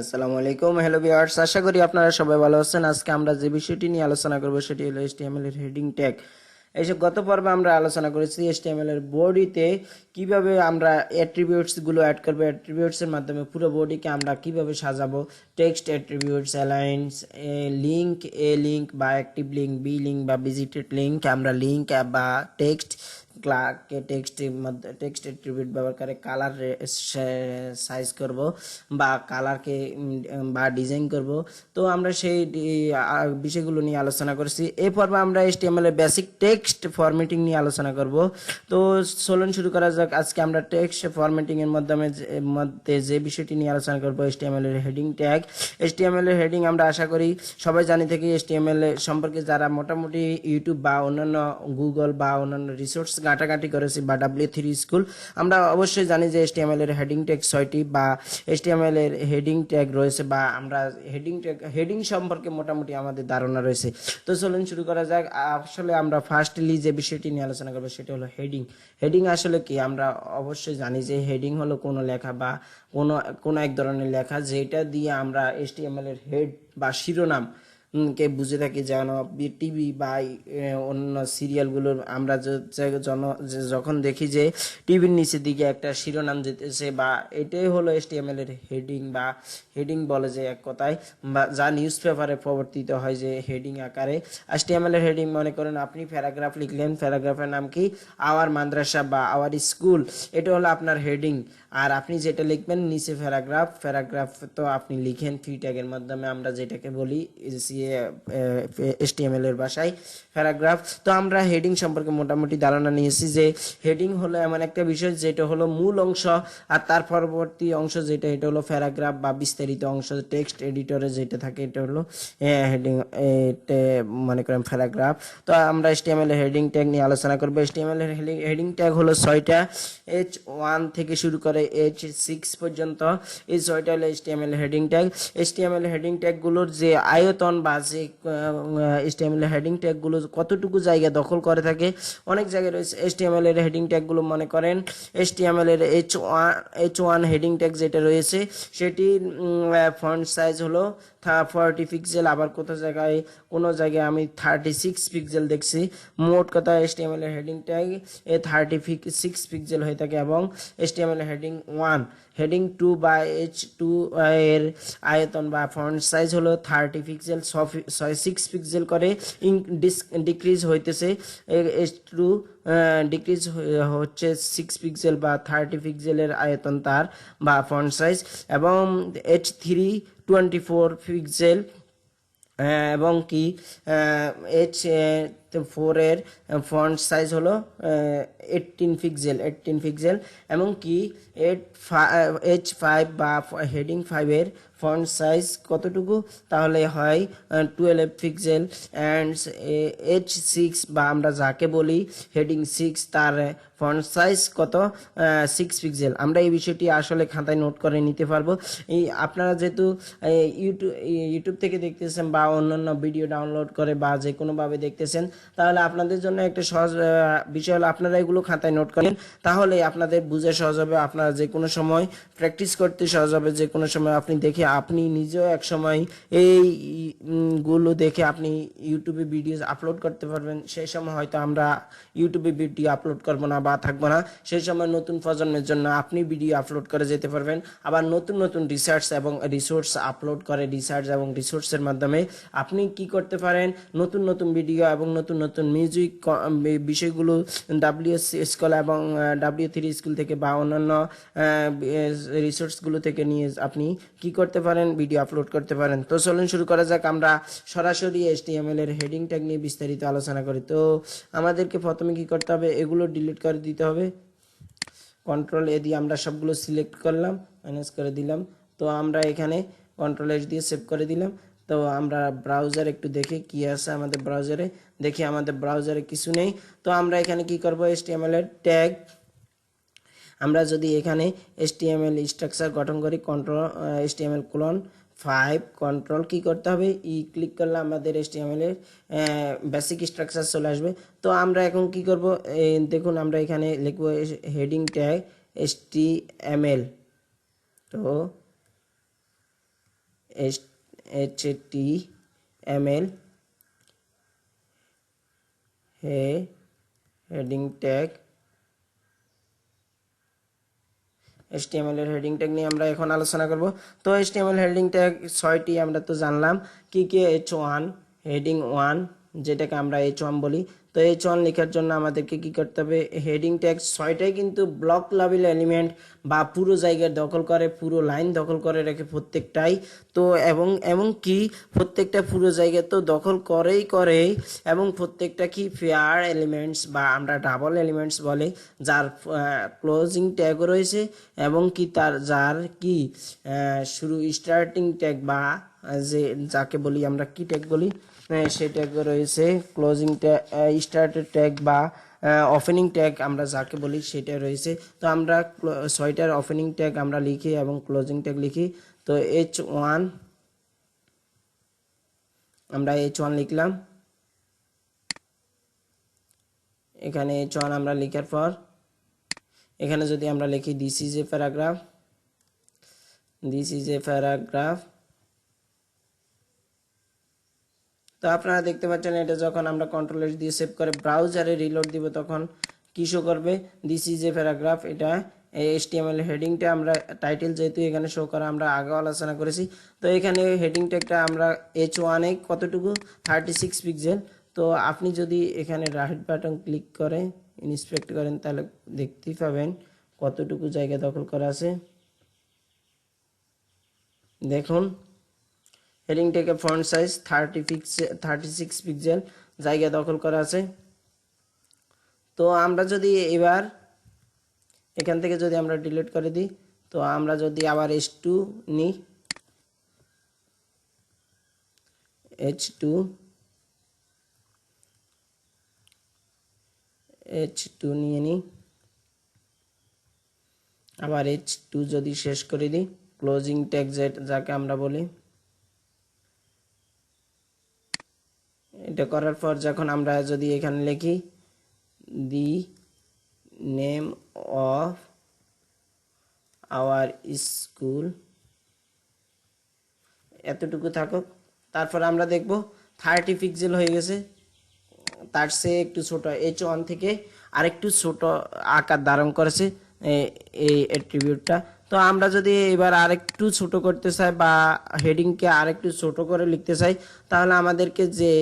আসসালামু আলাইকুম, hello viewers, আশা করি আপনারা সবাই ভালো আছেন। আজকে আমরা যে বিষয়টি নিয়ে আলোচনা করব সেটি হলো HTML এর হেডিং ট্যাগ। এইসব গত পর্বে আমরা আলোচনা করেছি HTML এর বডিতে কিভাবে আমরা অ্যাট্রিবিউটস গুলো অ্যাড করব, অ্যাট্রিবিউটস এর মাধ্যমে পুরো বডিকে আমরা কিভাবে সাজাবো, টেক্সট অ্যাট্রিবিউটস, অ্যালাইন্স, লিংক, এ লিংক বা অ্যাক্টিভ লিংক, বি লিংক বা ভিজিটেড লিংক, আমরা লিংক বা টেক্সট ক্লাকে টেক্সটের মধ্যে টেক্সট অ্যাট্রিবিউট ব্যবহার করে কালার সাইজ করব বা কালারকে বা ডিজাইন করব। তো আমরা সেই বিষয়গুলো নিয়ে আলোচনা করেছি। এই পর্বে আমরা HTML এর বেসিক টেক্সট ফরম্যাটিং নিয়ে আলোচনা করব। তো চলুন শুরু করা যাক। আজকে আমরা টেক্সট ফরম্যাটিং এর মধ্যে যে বিষয়টি নিয়ে আলোচনা করব HTML এর হেডিং ট্যাগ। HTML এর হেডিং আমরা আশা করি সবাই জানি থেকে HTML সম্পর্কে যারা মোটামুটি ইউটিউব বা অন্যান্য গুগল বা অন্যান্য রিসোর্স ঘাটাঘাটি করেছি বা W3 স্কুল, আমরা অবশ্যই জানি যে HTML এর হেডিং ট্যাগ 6টি বা HTML এর হেডিং ট্যাগ রয়েছে বা আমরা হেডিং সম্পর্কে মোটামুটি আমাদের ধারণা রয়েছে। তো চলুন শুরু করা যাক। আসলে আমরা ফার্স্টলি যে বিষয়টি নিয়ে আলোচনা করবো সেটা হলো হেডিং। হেডিং আসলে কি? আমরা অবশ্যই জানি যে হেডিং হলো কোনো লেখা বা কোনো এক ধরনের লেখা যেটা দিয়ে আমরা HTML এর হেড বা শিরোনাম কে বুঝে থাকি। যেন টিভি বা অন্য সিরিয়ালগুলোর আমরা যখন দেখি যে টিভির নিচের দিকে একটা শিরোনাম যেতেছে, বা এটাই হলো HTML এর হেডিং বা হেডিং বলে যে এক কথায়, বা যা নিউজ পেপারে প্রবর্তিত হয় যে হেডিং আকারে। HTML এর হেডিং মনে করেন আপনি প্যারাগ্রাফ লিখলেন, প্যারাগ্রাফের নাম কি? আওয়ার মাদ্রাসা বা আওয়ার স্কুল, এটা হলো আপনার হেডিং। আর আপনি যেটা লিখবেন নিচে প্যারাগ্রাফ তো আপনি লিখেন ফ্রি ট্যাগের মাধ্যমে, আমরা যেটাকে বলি HTML এর ভাষায় প্যারাগ্রাফ। তো আমরা হেডিং সম্পর্কে মোটামুটি ধারণা নিয়েছি যে হেডিং হলো এমন একটা বিষয় যেটা হলো মূল অংশ, আর তার পরবর্তী অংশ যেটা এটা হলো প্যারাগ্রাফ বা বিস্তারিত অংশ। টেক্সট এডিটরে যেটা থাকে এটা হলো হেডিং, মনে করেন প্যারাগ্রাফ। তো আমরা HTML এর হেডিং ট্যাগ নিয়ে আলোচনা করবো। HTML এর হেডিং ট্যাগ হলো 6টা, H1 থেকে শুরু করে H6 পর্যন্ত। এই 6টা হলো HTML heading tag. HTML heading tag গুলোর যে আয়তন বা যে HTML হেডিং ট্যাগ গুলো কতটুকু জায়গা দখল করে থাকে, অনেক জায়গায় রয়েছে। HTML এর হেডিং ট্যাগ গুলো মনে করেন HTML এর H1 হেডিং ট্যাগ যেটা রয়েছে সেটির ফন্ট সাইজ হলো 40 পিক্সেল, আবার কোনো জায়গায় আমি 36 পিক্সেল দেখছি। মোট কথা HTML এর হেডিং ট্যাগ 36 পিক্সেল হয়ে থাকে। এবং HTML হেডিং 1, হেডিং 2 বা H2 এর আয়তন বা ফন্ট সাইজ হলো 30 পিক্সেল, 6 পিক্সেল করে ডিক্রিজ হইতেছে। H2 ডিক্রিজ হচ্ছে 6 পিক্সেল বা 30 পিক্সেলের আয়তন তার বা ফন্ট সাইজ। এবং H3 24 পিক্সেল, এবং কি H4 এর ফন্ট সাইজ হলো 18 পিক্সেল। এবং কি H5 বা হেডিং 5 এর ফন্ট সাইজ কতটুকু? তাহলে হয় 12 পিক্সেল। অ্যান্ড H6 বা আমরা যাকে বলি হেডিং 6, তার ফন্ট সাইজ কত? 6 পিক্সেল। আমরা এই বিষয়টি আসলে খাতায় নোট করে নিতে পারবো। এই আপনারা যেহেতু ইউটিউব থেকে দেখতেছেন বা অন্যান্য ভিডিও ডাউনলোড করে বা যে কোনোভাবে দেখতেছেন, তাহলে আপনাদের জন্য একটা সহজ বিষয় হলো আপনারা এগুলো খাতায় নোট করেন, তাহলে আপনাদের বুঝে সহজ হবে। আপনারা যে কোনো সময় প্র্যাকটিস করতে সহজ হবে। যে কোনো সময় আপনি দেখে আপনি নিজেও এক সময় এই গুলো দেখে আপনি ইউটিউবে ভিডিও আপলোড করতে পারবেন। সেই সময় হয়তো আমরা ইউটিউবে ভিডিও আপলোড করবো না বা থাকবো না, সেই সময় নতুন প্রজন্মের জন্য আপনি ভিডিও আপলোড করে যেতে পারবেন। আবার নতুন নতুন রিসার্চ এবং রিসোর্স আপলোড করে, রিসার্চ এবং রিসোর্সের মাধ্যমে আপনি কি করতে পারেন, নতুন নতুন ভিডিও এবং নতুন নতুন মিউজিক বিষয়গুলো WS স্কুল এবং W3 স্কুল থেকে বা অন্যান্য রিসোর্সগুলো থেকে নিয়ে আপনি কি করতে পারেন, ভিডিও আপলোড করতে পারেন। তো চলুন শুরু করা যাক। আমরা সরাসরি HTML এর হেডিং ট্যাগ নিয়ে বিস্তারিত আলোচনা করি। তো আমাদেরকে প্রথমে কি করতে হবে, এগুলো ডিলিট করে দিতে হবে। কন্ট্রোল A দিয়ে আমরা সবগুলো সিলেক্ট করলাম, মাইনাস করে দিলাম। তো আমরা এখানে কন্ট্রোল H দিয়ে সেভ করে দিলাম। তো আমরা ব্রাউজার একটু দেখি কি আছে আমাদের ব্রাউজারে। দেখি আমাদের ব্রাউজারে কিছু নেই। তো আমরা এখানে কি করব, HTML এর ট্যাগ, আমরা যদি এখানে HTML স্ট্রাকচার গঠন করি, HTML:5 কন্ট্রোল কি করতে হবে, ক্লিক করলে আমাদের HTML এর বেসিক স্ট্রাকচার চলে আসবে। তো আমরা এখন কি করব, দেখুন আমরা এখানে লিখব হেডিং ট্যাগ HTML। তো HTML হেডিং ট্যাগ HTML এর হেডিং ট্যাগ নিয়ে আমরা এখন আলোচনা করব। তো HTML হেডিং ট্যাগ 6টি আমরা তো জানলাম কি কি। H1 হেডিং 1 যেটাকে আমরা H1 বলি। তো H1 লেখার জন্য আমাদেরকে কি করতে হবে, হেডিং ট্যাগ 6টাই কিন্তু ব্লক লেভেল এলিমেন্ট বা পুরো জায়গা দখল করে, পুরো লাইন দখল করে রাখে প্রত্যেকটাই। তো এবং কি প্রত্যেকটা পুরো জায়গা তো দখল করেই এবং প্রত্যেকটা কি পেয়ার এলিমেন্টস বা আমরা ডাবল এলিমেন্টস বলে, যার ক্লোজিং ট্যাগও রয়েছে এবং কি যার কি শুরু স্টার্টিং ট্যাগ বা যে যাকে বলি আমরা কি ট্যাগ বলি সেই ট্যাগ রয়েছে, ক্লোজিং ট্যাগ স্টার্টের ট্যাগ বা ওপেনিং ট্যাগ আমরা যাকে বলি সেটা রয়েছে। তো আমরা 6টার ওপেনিং ট্যাগ আমরা লিখি এবং ক্লোজিং ট্যাগ লিখি। তো H1 আমরা H1 লিখলাম, এখানে H1 আমরা লিখার পর এখানে যদি আমরা লিখি দিস ইজ এ প্যারাগ্রাফ, তো আপনারা দেখতে পাচ্ছেন এটা যখন আমরা কন্ট্রোল এস দিয়ে সেভ করে ব্রাউজারে রিলোড দিব তখন কি শো করবে, দিস ইজ এ প্যারাগ্রাফ। এটা HTML হেডিংটা আমরা টাইটেল যেহেতু এখানে শো করা আমরা আগে আলোচনা করেছি। তো এখানে হেডিং ট্যাগটা আমরা H1 এ কতটুকু 36 পিক্সেল। তো আপনি যদি এখানে রাইট বাটন ক্লিক করে ইন্সপেক্ট করেন তাহলে দেখতেই পাবেন কতটুকু জায়গা দখল করা আছে। দেখুন হেডিং ট্যাগের ফন্ট সাইজ 36 পিক্সেল জায়গা দখল করা আছে। তো আমরা যদি এবার এখান থেকে যদি আমরা ডিলিট করে দিই, তো আমরা যদি আবার H2 নিই, H2 নিয়ে নিই, আবার H2 যদি শেষ করে দিই, ক্লোজিং ট্যাগ যাকে আমরা বলি, এটা করার পর যখন আমরা যদি এখানে লিখি দি নেম অফ আওয়ার স্কুল, এতটুকু থাকুক। তারপর আমরা দেখব 30 পিক্সেল হয়ে গেছে, তার চেয়ে একটু ছোট H1 থেকে আরেকটু ছোট আকার ধারণ করেছে এই অ্যাট্রিবিউটটা। তো আমরা যদি এবার আরেকটু ছোট করতে চাই বা হেডিংকে আরেকটু ছোট করে লিখতে চাই তাহলে আমাদেরকে যে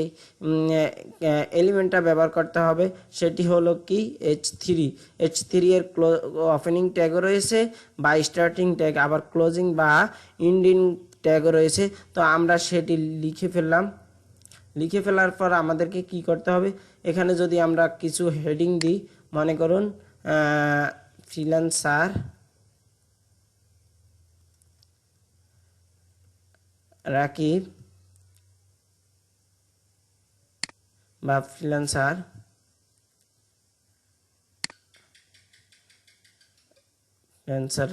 এলিমেন্টটা ব্যবহার করতে হবে সেটি হলো কি H3 এর ওপেনিং ট্যাগও রয়েছে বা স্টার্টিং ট্যাগ, আবার ক্লোজিং বা এন্ডিং ট্যাগও রয়েছে। তো আমরা সেটি লিখে ফেলার পর আমাদেরকে কি করতে হবে, এখানে যদি আমরা কিছু হেডিং দিই, মনে করুন ফ্রিল্যান্সার রাকিব বা freelancer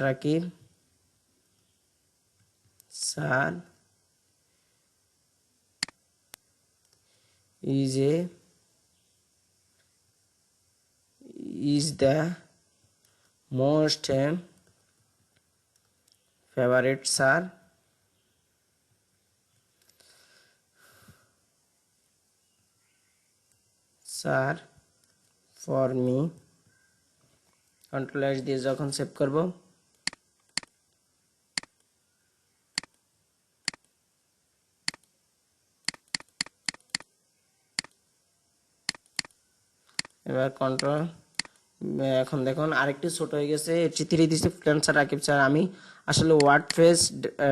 Rakib sir is the most favorite sir for me। Control S দিয়ে যখন সেভ করব এবার কন্ট্রোল, এখন দেখুন আরেকটু ছোট হয়ে গেছে, H3 দিছে ফ্রিল্যান্সার রাকিব স্যার। আমি আসলে ওয়ার্ডপ্রেস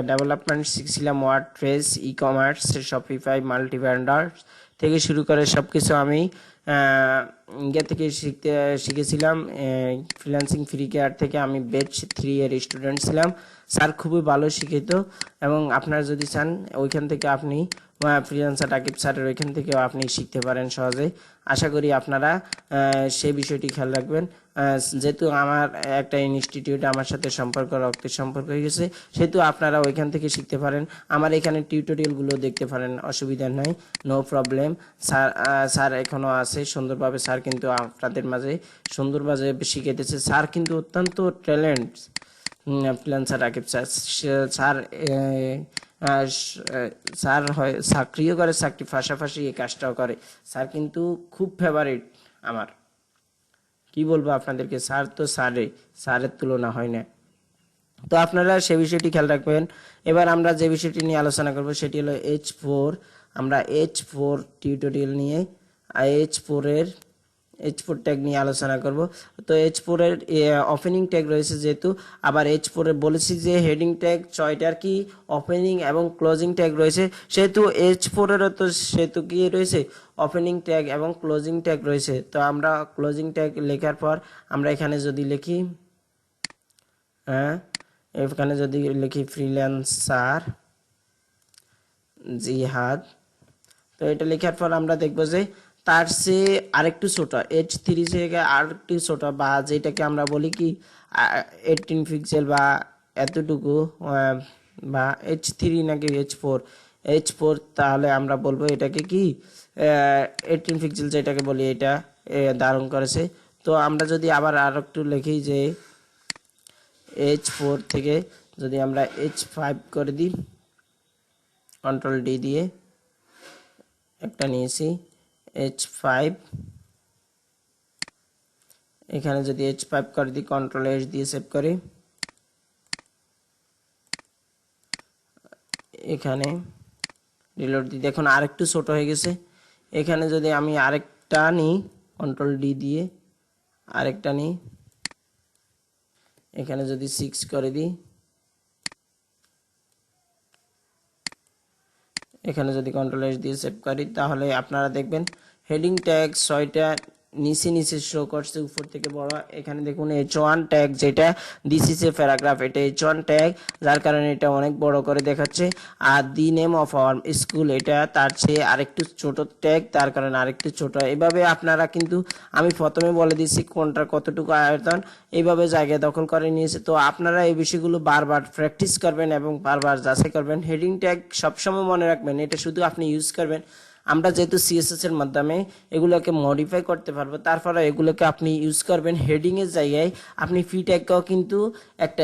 ডেভেলপমেন্ট শিখছিলাম, WordPress e commerce Shopify multi vendor থেকে শুরু করে সব কিছু আমি ইয়ে থেকে শিখেছিলাম। ফ্রিল্যান্সিং ফ্রি কেয়ার থেকে আমি ব্যাচ 3 এর স্টুডেন্ট ছিলাম। স্যার খুবই ভালো শিখিত এবং আপনারা যদি চান ওইখান থেকে আপনি ফ্রিল্যান্সার রাকিব স্যারের ওইখান থেকেও আপনি শিখতে পারেন সহজে। আশা করি আপনারা সেই বিষয়টি খেয়াল রাখবেন। যেহেতু আমার একটা ইনস্টিটিউট আমার সাথে রক্তের সম্পর্ক হয়ে গেছে, সেহেতু আপনারা ওইখান থেকে শিখতে পারেন। আমার এখানে টিউটোরিয়ালগুলো দেখতে পারেন, অসুবিধা নাই, নো প্রবলেম। স্যার এখনও আছে সুন্দরভাবে, স্যার কিন্তু আপনাদের মাঝে সুন্দরভাবে শিখাইতেছে। স্যার কিন্তু অত্যন্ত talent freelancer Rakib sir. Sir হয় চাকরিও করে, চাকরির পাশাপাশি এই কাজটাও করে। স্যার কিন্তু খুব ফেভারিট আমার, কি বলবো আপনাদেরকে, স্যার তো স্যারের তুলনা হয় না। তো আপনারা সে বিষয়টি খেয়াল রাখবেন। এবার আমরা যে বিষয়টি নিয়ে আলোচনা করব সেটি হলো H4। আমরা H4 টিউটোরিয়াল নিয়ে H4 ট্যাগ নিয়ে আলোচনা করব। তো H4 এর ওপেনিং ট্যাগ রয়েছে যেহেতু, আবার H4 এ বলেছি যে হেডিং ট্যাগ 6টার কি ওপেনিং এবং ক্লোজিং ট্যাগ রয়েছে, সেহেতু H4 এরও তো সেহেতু কি রয়েছে ওপেনিং ট্যাগ এবং ক্লোজিং ট্যাগ রয়েছে। তো আমরা ক্লোজিং ট্যাগ লেখার পর আমরা এখানে যদি লিখি, হ্যাঁ, এখানে যদি লিখি ফ্রিল্যান্সার জিহাদ, তো এটা লেখার পর আমরা দেখবো যে তার চেয়ে আরেকটু ছোট, H3 থেকে আরেকটু ছোট, বা যেটাকে আমরা বলি কি 18 পিক্সেল বা এতটুকু, বা H3 নাকি H4, তাহলে আমরা বলবো এটাকে কি 18 পিক্সেল যেটাকে বলি, এটা ধারণ করেছে। তো আমরা যদি আবার আর একটু লিখি যে H4 থেকে যদি আমরা H5 করে দিই, কন্ট্রোল ডি দিয়ে একটা নিয়েছি H5, এখানে যদি H5 করে দিই, কন্ট্রোল এস দিয়ে সেভ করি, এখানে রিলোড দিই, দেখুন আরেকটু ছোট হয়ে গেছে। এখানে যদি আমি আরেকটা নিই, কন্ট্রোল ডি দিয়ে আরেকটা নিই, এখানে যদি 6 করে দিই, এখানে যদি কন্ট্রোল এস দিয়ে সেভ করি, তাহলে আপনারা দেখবেন হেডিং ট্যাগ 6টা নিচে নিচে শো করছে, উপর থেকে বড়। এখানে দেখুন H1 ট্যাগ, যেটা দিস ইজ এ প্যারাগ্রাফ, এটা H1 ট্যাগ, যার কারণে এটা অনেক বড় করে দেখাচ্ছে। আর the name of our school, এটা তার চেয়ে আরেকটু ছোট ট্যাগ, তার কারণে আরেকটু ছোট। এভাবে আপনারা কিন্তু, আমি প্রথমে বলে দিচ্ছি কোনটার কতটুকু আয়তন, এইভাবে জায়গা দখল করে নিয়েছে। তো আপনারা এই বিষয়গুলো বারবার প্র্যাকটিস করবেন এবং বারবার যাচাই করবেন। হেডিং ট্যাগ সবসময় মনে রাখবেন, এটা শুধু আপনি ইউজ করবেন। আমরা যেহেতু সিএসএস এর মাধ্যমে এগুলোকে মডিফাই করতে পারবো, তারপরে এগুলোকে আপনি ইউজ করবেন হেডিং এর জায়গায়। আপনি ফি ট্যাগকেও কিন্তু একটা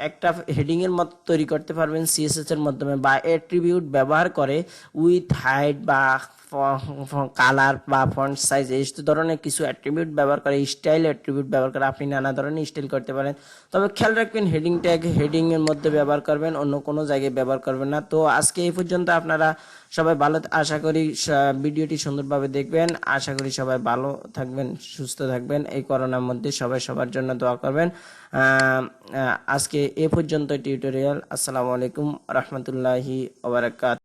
একটা হেডিং এর মতো তৈরি করতে পারবেন সিএসএস এর মাধ্যমে, বা অ্যাট্রিবিউট ব্যবহার করে উইথ হাইট বা কালার বা ফন্ট সাইজ, এই ধরনের কিছু অ্যাট্রিবিউট ব্যবহার করে, স্টাইল অ্যাট্রিবিউট ব্যবহার করে আপনি নানা ধরনের স্টাইল করতে পারেন। তবে খেয়াল রাখবেন হেডিং ট্যাগ হেডিং এর মধ্যে ব্যবহার করবেন, অন্য কোনো জায়গায় ব্যবহার করবেন না। তো আজকে এই পর্যন্ত, আপনারা সবাই ভালো, আশা করি ভিডিওটি সুন্দরভাবে দেখবেন। আশা করি সবাই ভালো থাকবেন, সুস্থ থাকবেন। এই করোনার মধ্যে সবাই সবার জন্য দোয়া করবেন। আজকে এ পর্যন্ত টিউটোরিয়াল। আসসালামু আলাইকুম রহমতুল্লাহি ওয়া বারাকাতুহু।